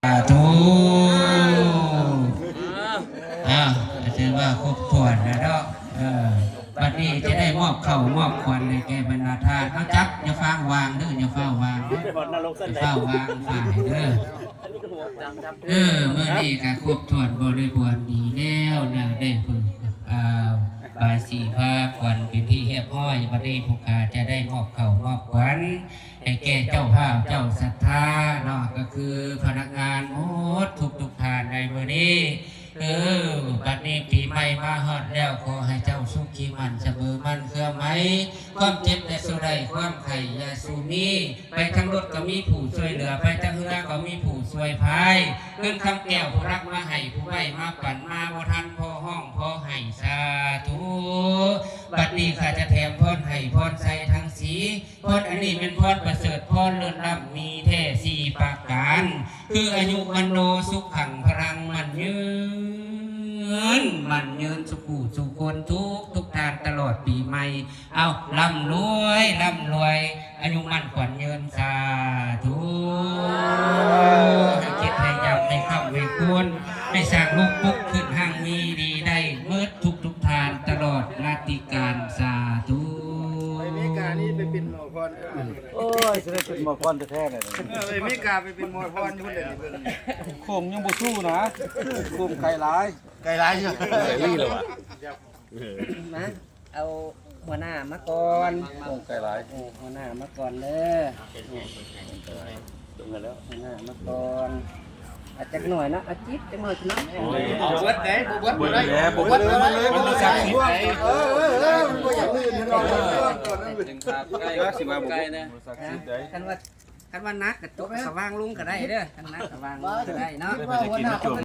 ธุถือว่าครบถ้วนแล้วเนาะบัดนี้จะได้มอบเข่ามอบควันในแก่บรรดาทานเอาจับอย่าฟ้าวางเด้ออย่าฟ้าวางอย่าฟ้าวางฝ่ายเด้อเมื่อนี้ก็ครบถ้วนบริบูรณ์ดีแล้วนะได้ฝึกบายสีภาควันเป็นที่เรียบร้อยบัดนี้ผู้ขาจะได้มอบเข่ามอบควันให้แก่เจ้าภาพเจ้าศรัทธาเนาะก็คือพนักงานหมดทุกทานในมื้อนี้บัดนี้ปีใหม่มาฮอดแล้วขอให้เจ้าสุขีมันเสมอมันเครือไหมความเจ็บและสุใดความไข่ยาสูมีไปทั้งรถก็มีผู้ช่วยเหลือไปทั้งเรือก็มีผู้ช่วยพายเงินคำแก้วผู้รักมาให้ผู้ไว้มาปั่นมาบ่ทันพอห้องพอให้สาธุบัดนี้ข้าจะแถมพรให้พรใส่ทั้งสีพรอันนี้เป็นพรประเสริฐพรเลิศล้ำมีแท้สี่ประการคืออายุมันโนสุขขังพลังมันยืนสุขุสุคนทุกทานตลอดปีใหม่เอาร่ำรวยอายุมันขวัญเยินสาธุให้คิดให้ยำให้เข้าให้ควรให้สร้างลูกปุ๊กขึ้นห้างมีดีได้เมื่อทุกทานตลอดราติการสาธุอเมริกานี่ไปเป็นหมอพรโอ้ยจะได้เป็นหมอพรแท้ๆเลยอเมริกาไปเป็นหมอพรทุกคนเลยเบิ่งโคมยังบ่สู้นะโคมไก่ร้ายใช่นี่เลยวะนะเอาหัวหน้ามาก่อน โคมไก่ร้ายหัวหน้ามาก่อนเลยหัวหน้ามาก่อนอาจจะหน่อยนะอาจิตจะหน่อยนะเอาเบิดได้บ่เบิดบ่ได้บ่เบิดเลยมันสักห่วงมันบ่อยากลื่นเนาะก่อนนั้นเป็นครับใกล้สิมาบ่ใกล้นะคันว่านักกระจกสว่างลุงก็ได้เด้อคันนักสว่างก็ได้เนาะ